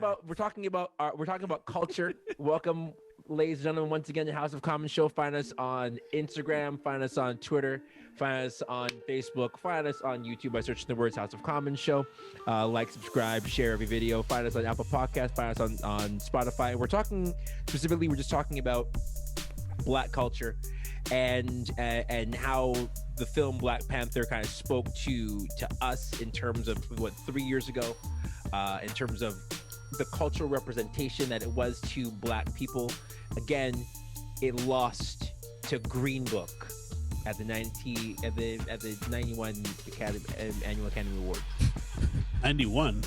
about culture. Welcome, ladies and gentlemen, once again, the House of Common Show. Find us on Instagram, find us on Twitter, find us on Facebook, find us on YouTube by searching the words House of Common Show. Like, subscribe, share every video. Find us on Apple Podcasts, find us on Spotify. We're just talking about Black culture and how the film Black Panther kind of spoke to us in terms of 3 years ago, in terms of the cultural representation that it was to Black people. Again, it lost to Green Book at the 91 Annual Academy Award. 91.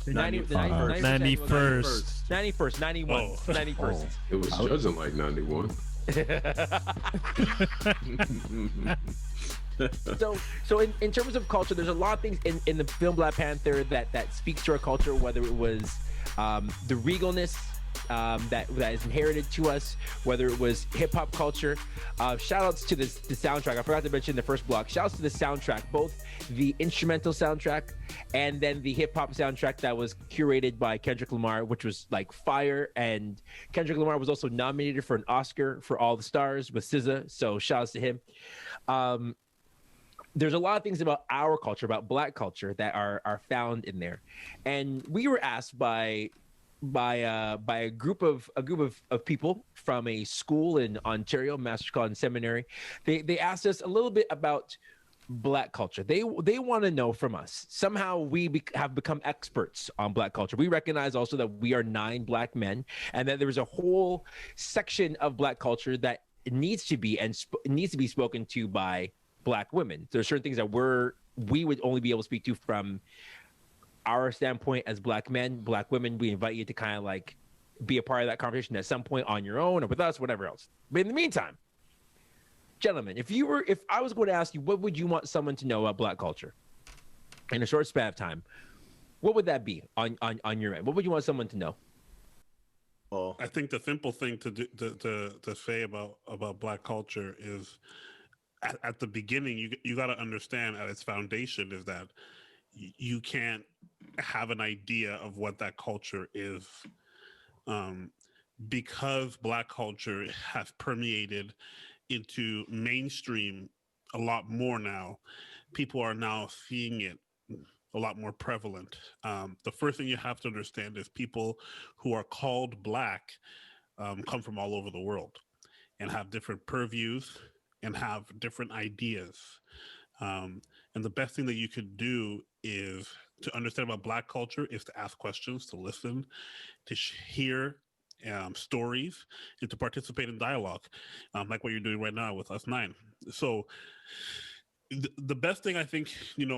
91st, 91. Oh. It was judging like 91. So in terms of culture, there's a lot of things in the film Black Panther that speaks to our culture, whether it was the regalness that is inherited to us, whether it was hip-hop culture. Shout outs to the soundtrack. I forgot to mention the first block. Shout outs to the soundtrack, both the instrumental soundtrack and then the hip-hop soundtrack that was curated by Kendrick Lamar, which was like fire. And Kendrick Lamar was also nominated for an Oscar for All the Stars with SZA, so shout outs to him. There's a lot of things about our culture, about Black culture, that are found in there. And we were asked by a group of people from a school in Ontario, Master's College and Seminary. They asked us a little bit about Black culture. They want to know from us. Somehow we have become experts on Black culture. We recognize also that we are 9 Black men, and that there's a whole section of Black culture that needs to be spoken to by Black women. There are certain things that we would only be able to speak to from our standpoint as Black men. Black women, we invite you to kind of like be a part of that conversation at some point on your own or with us, whatever else. But in the meantime, gentlemen, if I was going to ask you, what would you want someone to know about Black culture in a short span of time, what would that be on your end? What would you want someone to know? Well, I think the simple thing to say about Black culture is at the beginning, you got to understand at its foundation is that you can't have an idea of what that culture is, because Black culture has permeated into mainstream a lot more now. People are now seeing it a lot more prevalent. The first thing you have to understand is people who are called Black come from all over the world and have different purviews and have different ideas. And the best thing that you could do is to understand about Black culture is to ask questions, to listen, to hear stories, and to participate in dialogue, like what you're doing right now with us 9. So the best thing I think,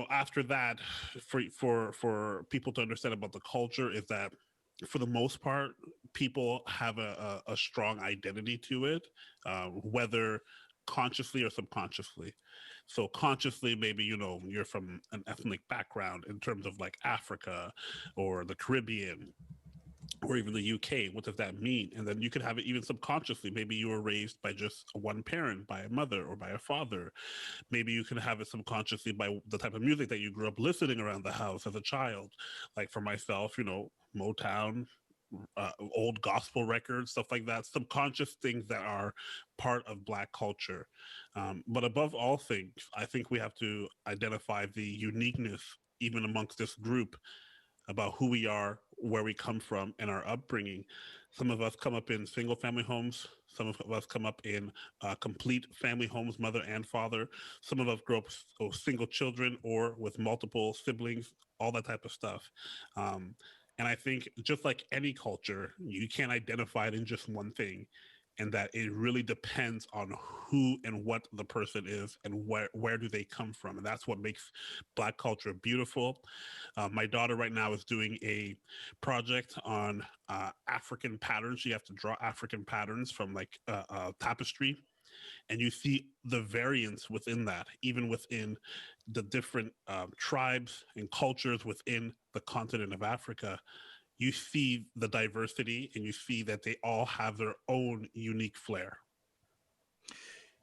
after that, for people to understand about the culture is that for the most part, people have a strong identity to it, whether consciously or subconsciously. So consciously, maybe, you're from an ethnic background in terms of like Africa or the Caribbean or even the UK. What does that mean? And then you could have it even subconsciously. Maybe you were raised by just one parent, by a mother or by a father. Maybe you can have it subconsciously by the type of music that you grew up listening around the house as a child. Like for myself, Motown, old gospel records, stuff like that, subconscious things that are part of Black culture. But above all things, I think we have to identify the uniqueness even amongst this group about who we are, where we come from, and our upbringing. Some of us come up in single family homes. Some of us come up in complete family homes, mother and father. Some of us grow up with single children or with multiple siblings, all that type of stuff. And I think just like any culture, you can't identify it in just one thing, and that it really depends on who and what the person is and where do they come from. And that's what makes Black culture beautiful. My daughter right now is doing a project on African patterns. You have to draw African patterns from like tapestry. And you see the variance within that, even within the different tribes and cultures within the continent of Africa. You see the diversity and you see that they all have their own unique flair.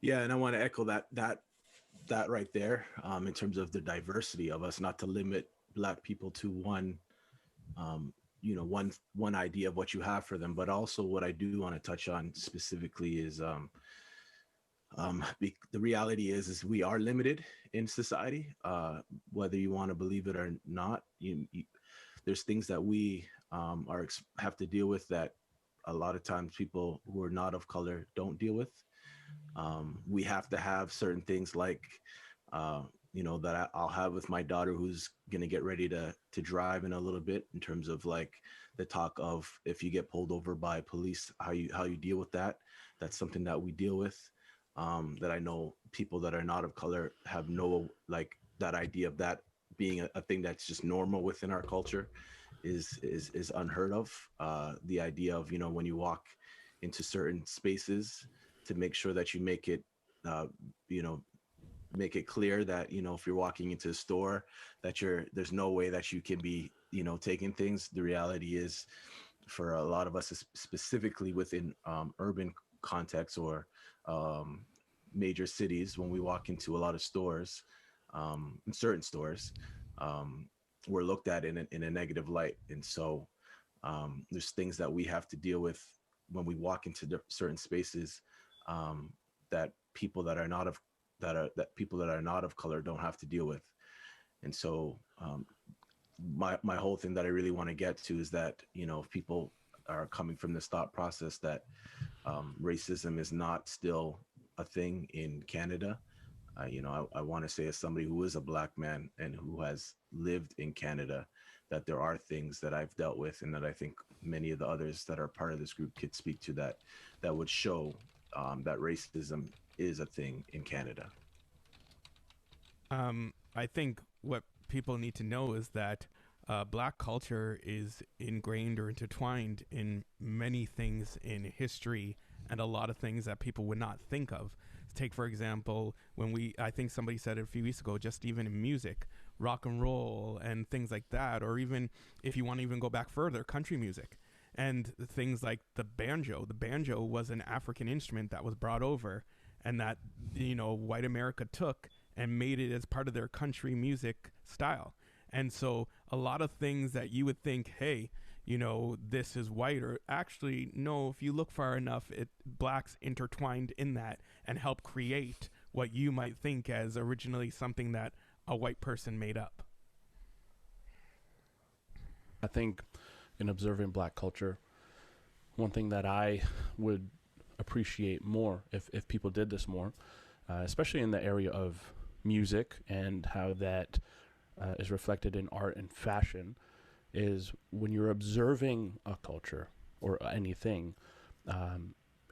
Yeah, and I want to echo that right there, in terms of the diversity of us, not to limit Black people to one one idea of what you have for them. But also what I do want to touch on specifically is the reality is we are limited in society, whether you want to believe it or not. There's things that we have to deal with that a lot of times people who are not of color don't deal with. We have to have certain things like that I'll have with my daughter who's going to get ready to drive in a little bit, in terms of like the talk of, if you get pulled over by police, how you deal with that. That's something that we deal with, that I know people that are not of color have no, like, that idea of that being a thing that's just normal within our culture is unheard of. The idea of, when you walk into certain spaces, to make sure that you make it make it clear that, if you're walking into a store, that there's no way that you can be, taking things. The reality is, for a lot of us, specifically within urban context or major cities, when we walk into a lot of stores, in certain stores, we're looked at in a negative light. And so there's things that we have to deal with when we walk into certain spaces, that people that are not of color don't have to deal with. And so my whole thing that I really want to get to is that, if people are coming from this thought process that racism is not still a thing in Canada, I want to say, as somebody who is a Black man and who has lived in Canada, that there are things that I've dealt with, and that I think many of the others that are part of this group could speak to, that would show that racism is a thing in Canada. I think what people need to know is that Black culture is ingrained or intertwined in many things in history, and a lot of things that people would not think of. Take, for example, I think somebody said it a few weeks ago, just even in music, rock and roll and things like that, or even if you want to even go back further, country music and things like the banjo. The banjo was an African instrument that was brought over, and that, white America took and made it as part of their country music style. And so a lot of things that you would think, hey, this is white, or actually, no, if you look far enough, Blacks intertwined in that and help create what you might think as originally something that a white person made up. I think in observing Black culture, one thing that I would appreciate more if people did this more, especially in the area of music and how that is reflected in art and fashion, is when you're observing a culture or anything,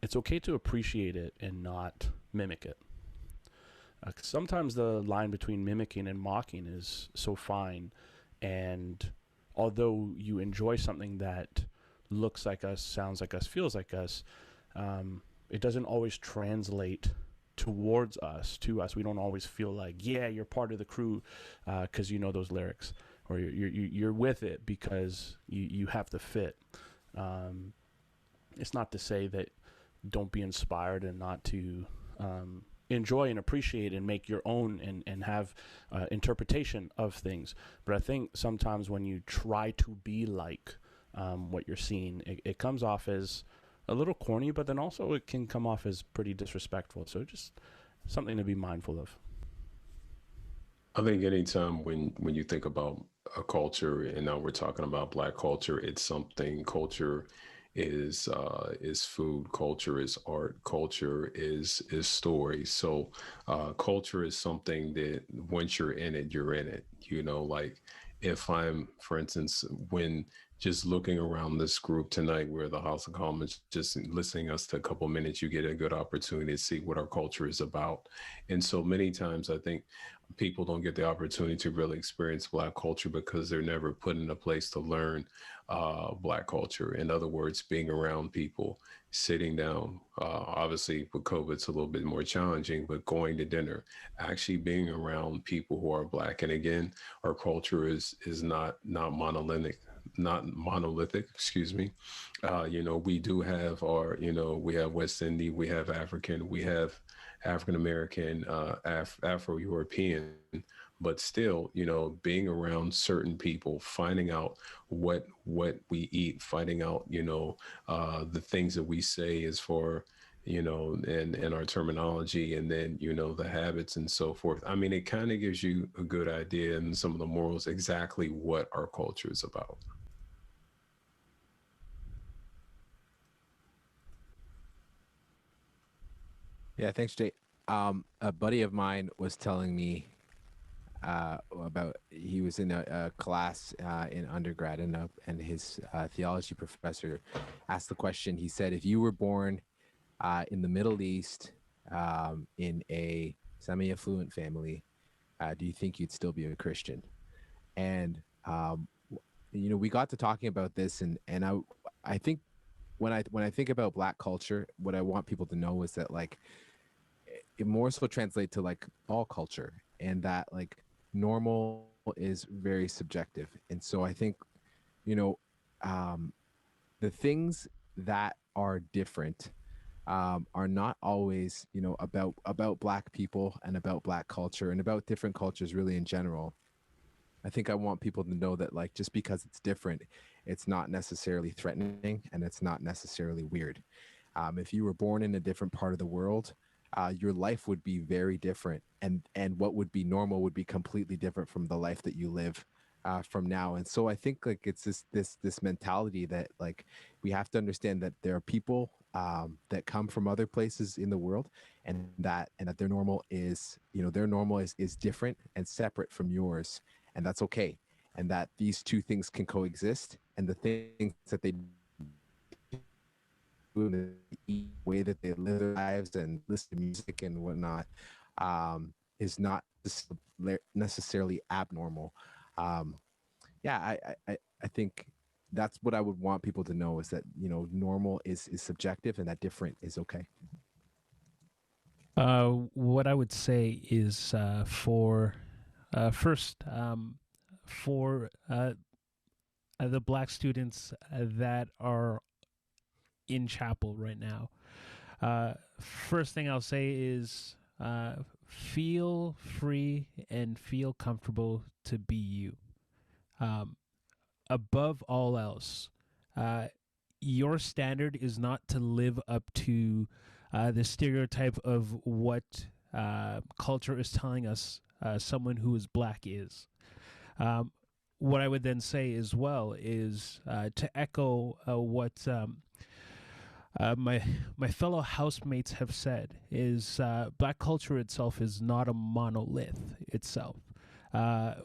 it's okay to appreciate it and not mimic it. Sometimes the line between mimicking and mocking is so fine, and although you enjoy something that looks like us, sounds like us, feels like us, it doesn't always translate towards us, to us. We don't always feel like, yeah, you're part of the crew because you know those lyrics, or you're with it because you have to fit. It's not to say that don't be inspired and not to enjoy and appreciate and make your own and have interpretation of things. But I think sometimes when you try to be like what you're seeing, it comes off as a little corny, but then also it can come off as pretty disrespectful. So just something to be mindful of. I think anytime when you think about a culture, and now we're talking about Black culture, it's something. Culture is food. Culture is art. Culture is story. So culture is something that once you're in it, you're in it. Like if I'm, for instance, when just looking around this group tonight, where the House of Commons, just listening us to a couple minutes, you get a good opportunity to see what our culture is about. And so many times I think people don't get the opportunity to really experience Black culture because they're never put in a place to learn Black culture. In other words, being around people, sitting down, obviously with COVID, it's a little bit more challenging, but going to dinner, actually being around people who are Black. And again, our culture is not monolithic, excuse me. We do have our, we have West Indian, we have African, we have African American, Afro-European, but still, being around certain people, finding out what we eat, finding out, the things that we say is for, and our terminology, and then, the habits and so forth. I mean, it kind of gives you a good idea and some of the morals, exactly what our culture is about. Yeah, thanks, Jay. A buddy of mine was telling me about he was in a class in undergrad, and his theology professor asked the question. He said, if you were born in the Middle East in a semi-affluent family, do you think you'd still be a Christian? And we got to talking about this, and I think when I think about Black culture, what I want people to know is that like it more so translate to like all culture, and that like normal is very subjective. And so I think, you know, um, the things that are different are not always, about Black people and about Black culture and about different cultures really in general. I think I want people to know that like just because it's different, it's not necessarily threatening and it's not necessarily weird. If you were born in a different part of the world, your life would be very different, and what would be normal would be completely different from the life that you live from now. And so I think like it's this mentality that like we have to understand that there are people that come from other places in the world, and that their normal is different and separate from yours, and that's okay. And that these two things can coexist, and the things that they the way that they live their lives and listen to music and whatnot is not necessarily abnormal. Um, yeah, I think that's what I would want people to know is that normal is subjective and that different is okay. What I would say is for first for the Black students that are in chapel right now. First thing I'll say is feel free and feel comfortable to be you. Um, Above all else, uh, your standard is not to live up to the stereotype of what culture is telling us someone who is Black is. Um, what I would then say as well is to echo what my fellow housemates have said is Black culture itself is not a monolith itself.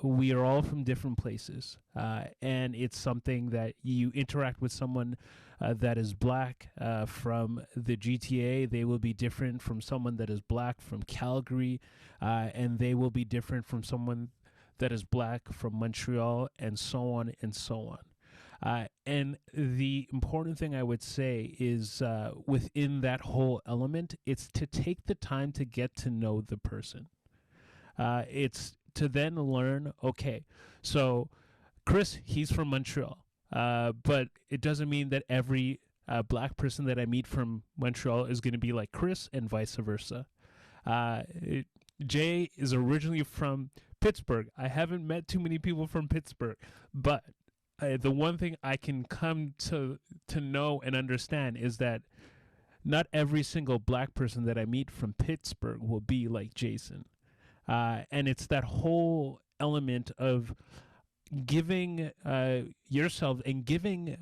We are all from different places, and it's something that you interact with someone that is Black from the GTA. They will be different from someone that is Black from Calgary, and they will be different from someone that is Black from Montreal, and so on and so on. And the important thing I would say is within that whole element, it's to take the time to get to know the person. It's to then learn, okay, so Chris, he's from Montreal, but it doesn't mean that every Black person that I meet from Montreal is going to be like Chris and vice versa. Jay is originally from Pittsburgh. I haven't met too many people from Pittsburgh, but the one thing I can come to know and understand is that not every single Black person that I meet from Pittsburgh will be like Jason. And it's that whole element of giving yourself and giving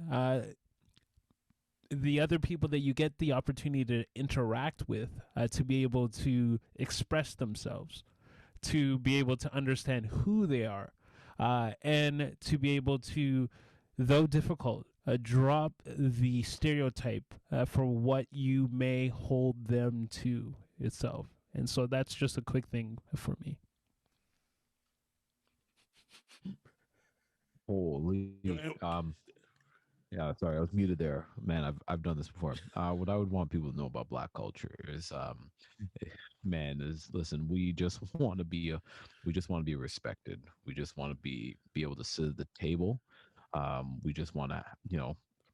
the other people that you get the opportunity to interact with to be able to express themselves, to be able to understand who they are, and to be able to, though difficult, drop the stereotype for what you may hold them to itself. And so that's just a quick thing for me. Holy. Yeah, sorry, I was muted there. Man, I've done this before. What I would want people to know about Black culture is, man, is listen. We just want to be respected. We just want to be able to sit at the table. We just want to,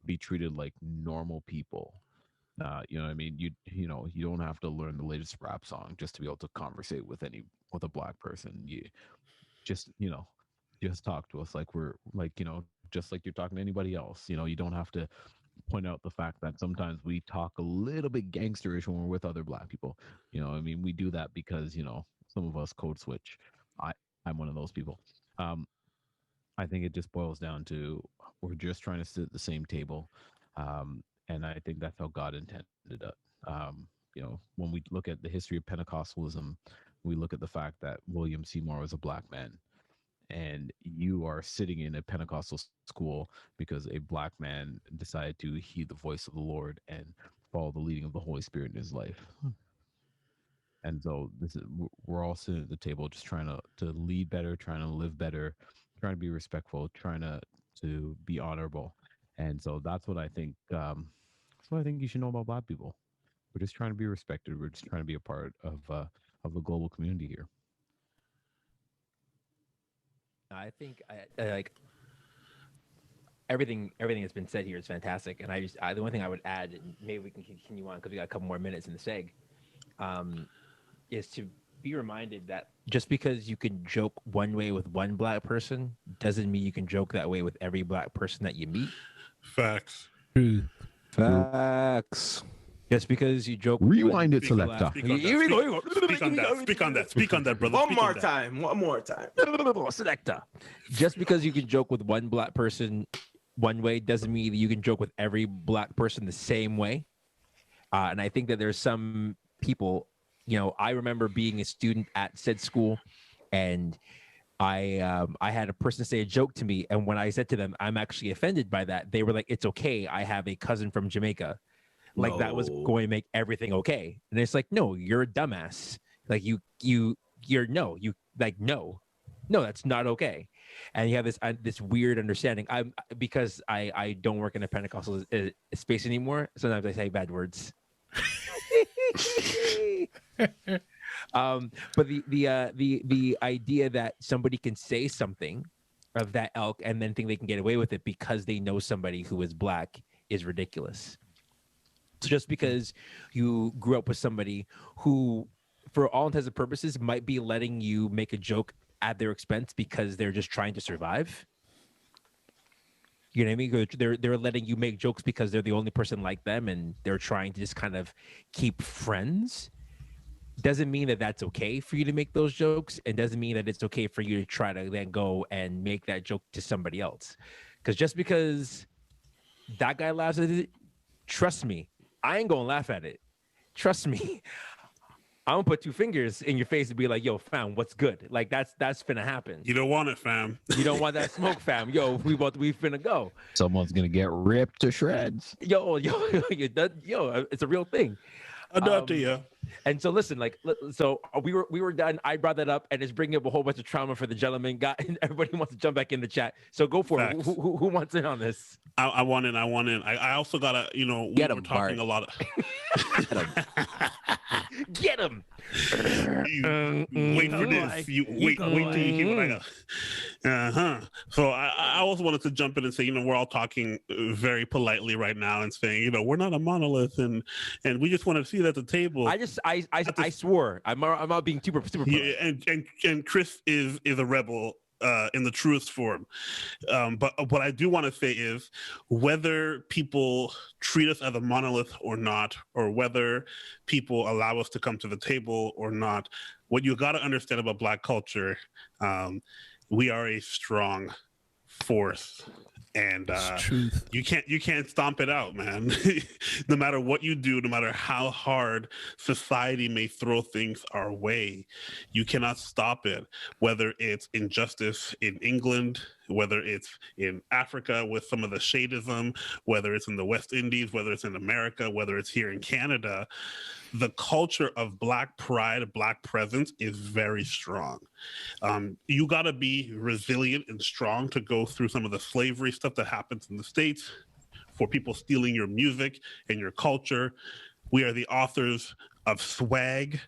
be treated like normal people. You know what I mean? You don't have to learn the latest rap song just to be able to conversate with a Black person. just just talk to us like we're like just like you're talking to anybody else. You don't have to point out the fact that sometimes we talk a little bit gangsterish when we're with other black people. I mean, we do that because some of us code switch. I'm one of those people. um I think it just boils down to we're just trying to sit at the same table. And I think that's how God intended it. When we look at the history of Pentecostalism, we look at the fact that William Seymour was a black man, and you are sitting in a Pentecostal school because a black man decided to heed the voice of the Lord and follow the leading of the Holy Spirit in his life. And so we're all sitting at the table just trying to lead better, trying to live better, trying to be respectful, trying to be honorable. And so that's what I think. That's what I think you should know about black people. We're just trying to be respected. We're just trying to be a part of the global community here. I think I like everything that's been said here is fantastic, and the only thing I would add, and maybe we can continue on because we got a couple more minutes in the seg, is to be reminded that just because you can joke one way with one black person doesn't mean you can joke that way with every black person that you meet. Facts. Truth. Facts. Just because you joke. Rewind it, selector. Here we go. Speak on that. Speak on that, brother. One Speak more on that. time. One more time. Selector. Just because you can joke with one black person one way doesn't mean that you can joke with every black person the same way. And I think that there's some people, I remember being a student at said school, and I had a person say a joke to me, and when I said to them, I'm actually offended by that, they were like, it's okay. I have a cousin from Jamaica. Like that was going to make everything okay. And it's like, no, you're a dumbass. Like no, that's not okay. And you have this weird understanding. Because I don't work in a Pentecostal space anymore. Sometimes I say bad words. But the idea that somebody can say something of that ilk and then think they can get away with it because they know somebody who is black is ridiculous. So just because you grew up with somebody who, for all intents and purposes, might be letting you make a joke at their expense because they're just trying to survive. You know what I mean? They're letting you make jokes because they're the only person like them, and they're trying to just kind of keep friends. Doesn't mean that that's okay for you to make those jokes, and doesn't mean that it's okay for you to try to then go and make that joke to somebody else. Because just because that guy laughs at it, trust me, I ain't gonna laugh at it. Trust me. I'm gonna put two fingers in your face and be like, yo, fam, what's good? Like that's finna happen. You don't want it, fam. You don't want that smoke, fam. Yo, we finna go. Someone's gonna get ripped to shreds. Yo, it's a real thing. I know to you. And so listen, so we were done. I brought that up, and it's bringing up a whole bunch of trauma for the gentleman. Everybody wants to jump back in the chat, so go for it. Who wants in on this? I want in. I also gotta, we were talking a lot of. Get him. Wait for this. Wait till you hear what I got. So I also wanted to jump in and say, we're all talking very politely right now and saying, we're not a monolith, and we just want to see it at the table. I swore. I'm not being super polite. Yeah, and Chris is a rebel. In the truest form. But what I do want to say is whether people treat us as a monolith or not, or whether people allow us to come to the table or not, what you got to understand about Black culture, we are a strong force. And you can't stomp it out, man. No matter what you do, no matter how hard society may throw things our way, you cannot stop it. Whether it's injustice in England, whether it's in Africa with some of the shadism, whether it's in the West Indies, whether it's in America, whether it's here in Canada, the culture of Black pride, Black presence is very strong. You got to be resilient and strong to go through some of the slavery stuff that happens in the States, for people stealing your music and your culture. We are the authors of swag,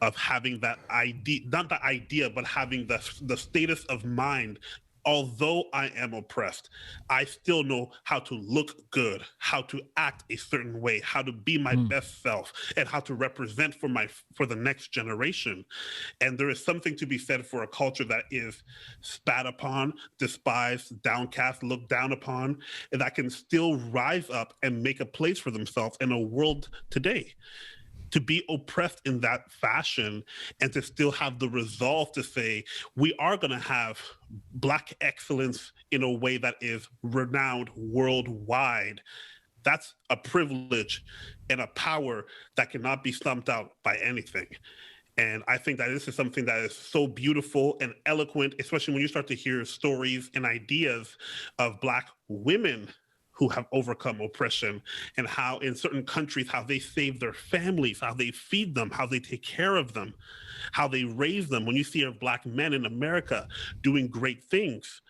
of having that idea, not the idea, but having the status of mind although I am oppressed, I still know how to look good, how to act a certain way, how to be my best self, and how to represent for the next generation. And there is something to be said for a culture that is spat upon, despised, downcast, looked down upon, and that can still rise up and make a place for themselves in a world today. To be oppressed in that fashion and to still have the resolve to say, we are going to have Black excellence in a way that is renowned worldwide. That's a privilege and a power that cannot be stumped out by anything. And I think that this is something that is so beautiful and eloquent, especially when you start to hear stories and ideas of Black women who have overcome oppression, and how in certain countries, how they save their families, how they feed them, how they take care of them, how they raise them. When you see Black men in America doing great things,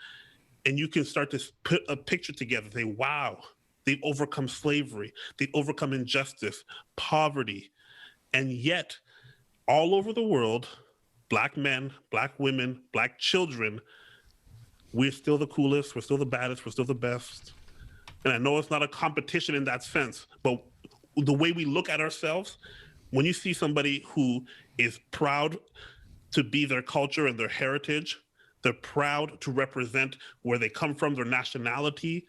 and you can start to put a picture together, say, wow, they've overcome slavery, they've overcome injustice, poverty, and yet all over the world, Black men, Black women, Black children, we're still the coolest, we're still the baddest, we're still the best. And I know it's not a competition in that sense, but the way we look at ourselves, when you see somebody who is proud to be their culture and their heritage, they're proud to represent where they come from, their nationality,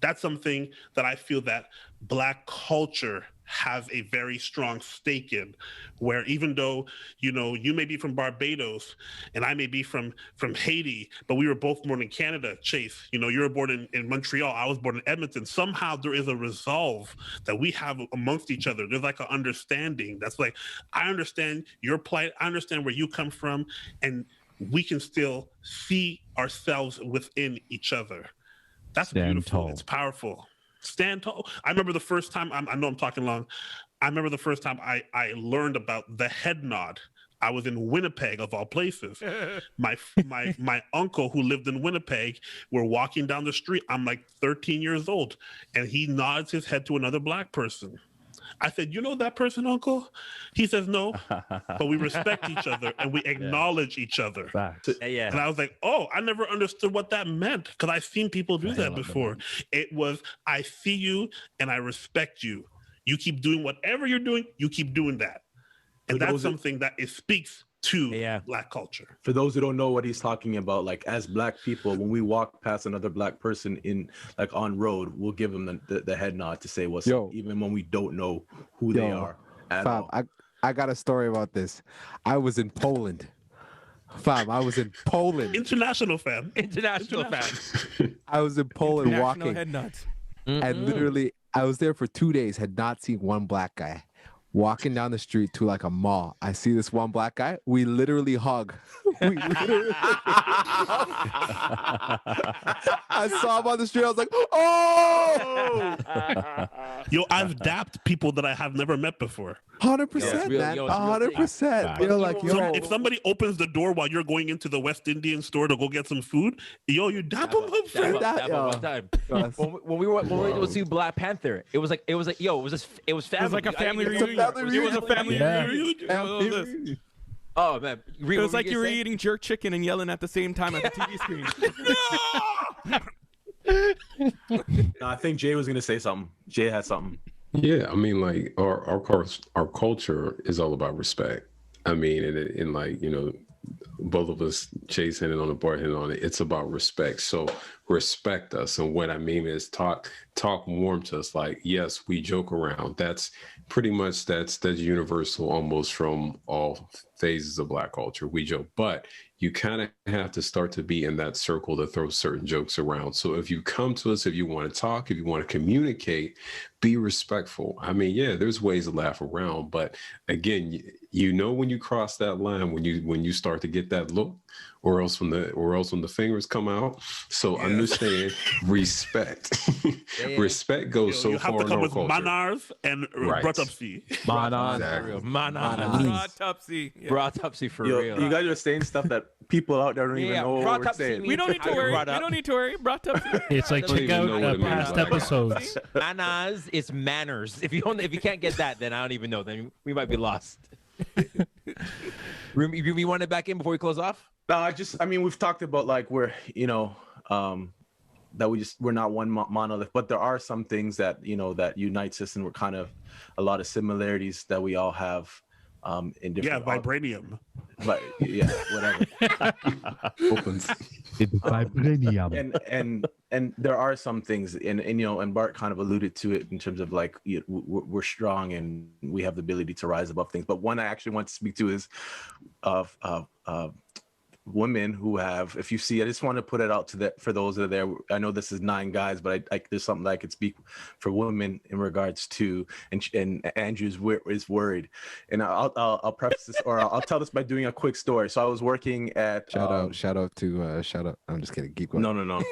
that's something that I feel that Black culture has a very strong stake in, where even though, you know, you may be from Barbados and I may be from Haiti, but we were both born in Canada, Chase, you know, you were born in Montreal, I was born in Edmonton. Somehow there is a resolve that we have amongst each other. There's like an understanding that's like, I understand your plight, I understand where you come from, and we can still see ourselves within each other. That's beautiful. Tall. It's powerful. Stand tall. I remember the first time, I know I'm talking long. I remember the first time I learned about the head nod. I was in Winnipeg, of all places. My uncle who lived in Winnipeg, we're walking down the street. I'm like 13 years old, and he nods his head to another Black person. I said, you know that person, Uncle? He says, no, but we respect each other and we acknowledge each other. Yeah. And I was like, oh, I never understood what that meant, because I've seen people do that before. It was, I see you and I respect you. You keep doing whatever you're doing, you keep doing that. And that's something that it speaks to Black culture. For those who don't know what he's talking about, like as Black people, when we walk past another Black person in like on road, we'll give them the head nod to say what's up, even when we don't know who they are at all. I got a story about this. I was in Poland. I was in Poland. International fan. I was in Poland International walking. Head nods. And literally, I was there for 2 days, had not seen one Black guy. Walking down the street to like a mall, I see this one Black guy. We literally hug. I saw him on the street. I was like, "Oh!" Yo, I've dapped people that I have never met before. 100%, man. 100%. You're like, yo. If somebody opens the door while you're going into the West Indian store to go get some food, yo, you dap them up. Dap one time. When we were to see Black Panther, it was like family. It was like a family reunion. It was a family reunion. Oh man, it was like you were eating jerk chicken and yelling at the same time at the TV screen. No, I think Jay was gonna say something. Jay had something. Yeah, I mean, like our culture is all about respect. I mean, and like, you know, both of us, Chase hitting on the board, hitting on it. It's about respect. So respect us. And what I mean is talk warm to us. Like, yes, we joke around. That's pretty much that's universal almost from all phases of Black culture. We joke, but you kind of have to start to be in that circle to throw certain jokes around. So if you come to us, if you want to talk, if you want to communicate, be respectful. I mean, yeah, there's ways to laugh around, but again, you know when you cross that line, when you start to get that look, or else when the fingers come out. So understand respect. Respect goes so far in our culture. You have to come with manners and bratupsi. Bratupsi for real. You guys are saying stuff that people out there don't even know what we're saying. We don't need to worry. We don't need to worry. Bratupsi. It's like check out past episodes. Manners, it's manners. If you can't get that, then I don't even know. Then we might be lost. You want it back in before we close off? I mean, we've talked about like that we're not one monolith, but there are some things that that unites us, and we're kind of a lot of similarities that we all have in different. Vibranium. But yeah, whatever. Opens. It's vibranium. And there are some things, and Bart kind of alluded to it in terms of like we're strong and we have the ability to rise above things. But one I actually want to speak to is of women who have, if you see, I just want to put it out for those that are there. I know this is 9 guys, but there's something that I could speak for women in regards to, and Andrew's is worried. And I'll preface this, or I'll tell this by doing a quick story. So I was working at shout out. I'm just kidding. Keep going. No.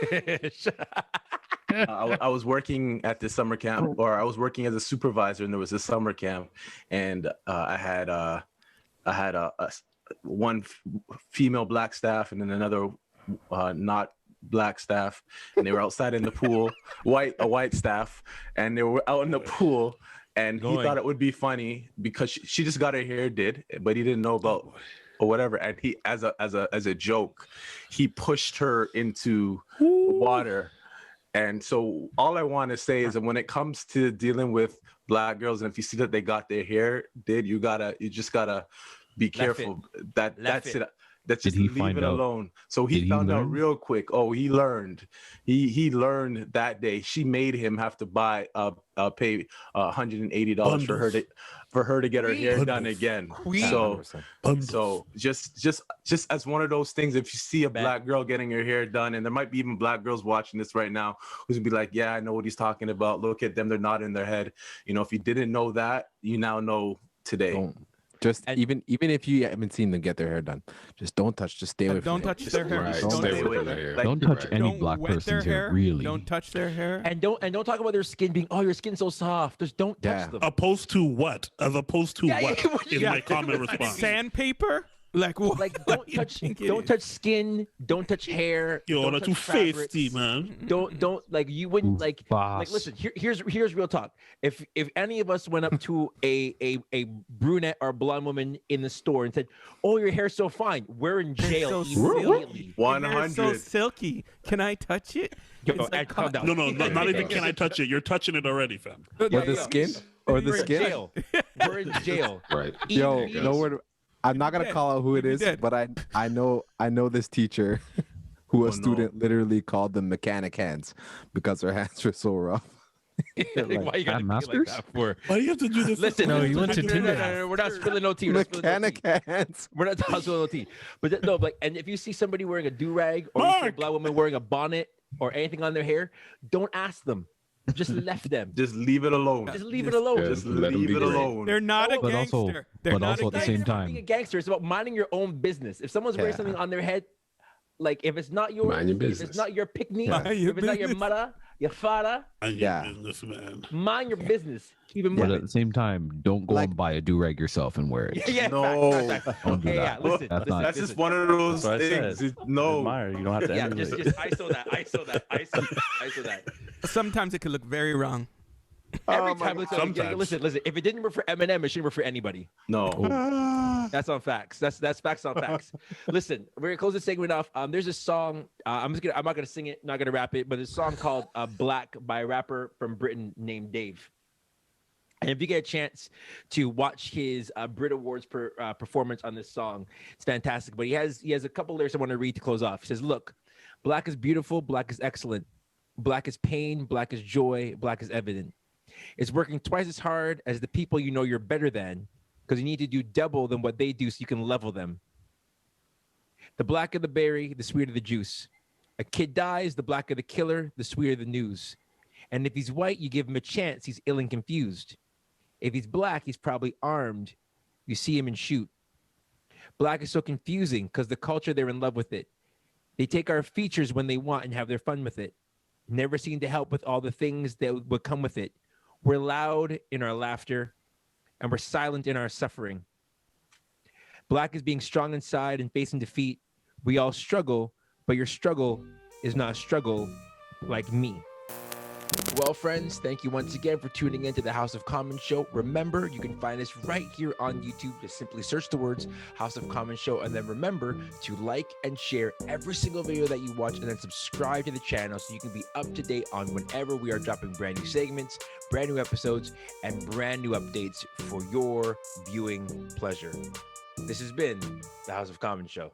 I was working at this summer camp, or I was working as a supervisor, and there was this summer camp, and I had one female black staff and then another not black staff, and they were outside in the pool, a white staff, and they were out in the pool, and he thought it would be funny because she just got her hair did, but he didn't know about or whatever, and he as a joke, he pushed her into water. And so all I want to say is that when it comes to dealing with black girls, and if you see that they got their hair did, you just gotta be careful. That's it. That's just leave it alone. So he found out real quick. Oh, he learned. He learned that day. She made him have to pay $180 for her to get her hair done again. So just as one of those things, if you see a black girl getting her hair done, and there might be even black girls watching this right now who's gonna be like, yeah, I know what he's talking about. Look at them, they're nodding their head. If you didn't know that, you now know today. Even if you haven't seen them get their hair done, just don't touch. Just stay away from Don't touch their hair. Don't touch any black person's hair. Really, don't touch their hair. And don't talk about their skin being, oh, your skin's so soft. Just don't touch them. Opposed to what? As opposed to what? Is my common response. Sandpaper. Like what? Like don't touch skin, don't touch hair. Yo, that's too feisty, man. Don't like you wouldn't like listen, here's real talk. If any of us went up to a brunette or blonde woman in the store and said, "Oh, your hair's so fine," we're in jail immediately. 100. So silky. Can I touch it? Calm down. No, not even can I touch it. You're touching it already, fam. Or the skin? Or the skin? We're in jail. Right. Yo, I'm not gonna call out who it is, but I know this teacher who a student literally called them mechanic hands because her hands were so rough. Why you gotta masters? like that for? Why do you have to do this? Listen, you went to Tinder. No, we're not spilling no tea. Mechanic hands. We're not spilling no tea. But no, like, and if you see somebody wearing a do-rag or you see a black woman wearing a bonnet or anything on their hair, don't ask them. Just left them. Just leave it alone. Just leave it alone. Just leave it alone. They're not a gangster. But also at the same time, being a gangster, it's about minding your own business. If someone's wearing something on their head, like if it's not your, mind your if business. it's not your pick-me, if it's not your mother, your father, Mind your business, man. mind your business. Even but more. at the same time, don't go and buy a do-rag yourself and wear it. No. Fact. Don't do Hey, that. listen, That's just one of those things. No. Admire. You don't have to emulate. just ISO that. Sometimes it could look very wrong. Every time, Sometimes. listen. If it didn't work for Eminem, it shouldn't work for anybody. No. That's on facts. That's facts on facts. Listen, we're gonna close this segment off. There's a song. I'm not gonna sing it, not gonna rap it, but there's a song called "Black" by a rapper from Britain named Dave. And if you get a chance to watch his Brit Awards performance on this song, it's fantastic. But he has a couple lyrics I want to read to close off. He says, "Look, black is beautiful, black is excellent, black is pain, black is joy, black is evident. It's working twice as hard as the people you know you're better than, because you need to do double than what they do so you can level them. The blacker the berry, the sweeter the juice. A kid dies, the blacker the killer, the sweeter the news. And if he's white, you give him a chance, he's ill and confused. If he's black, he's probably armed. You see him and shoot. Black is so confusing because the culture, they're in love with it. They take our features when they want and have their fun with it. Never seem to help with all the things that would come with it. We're loud in our laughter, and we're silent in our suffering. Black is being strong inside and facing defeat. We all struggle, but your struggle is not a struggle like me." Well, friends, thank you once again for tuning in to the House of Common Show. Remember, you can find us right here on YouTube. Just simply search the words House of Common Show, and then remember to like and share every single video that you watch, and then subscribe to the channel so you can be up to date on whenever we are dropping brand new segments, brand new episodes, and brand new updates for your viewing pleasure. This has been the House of Common Show.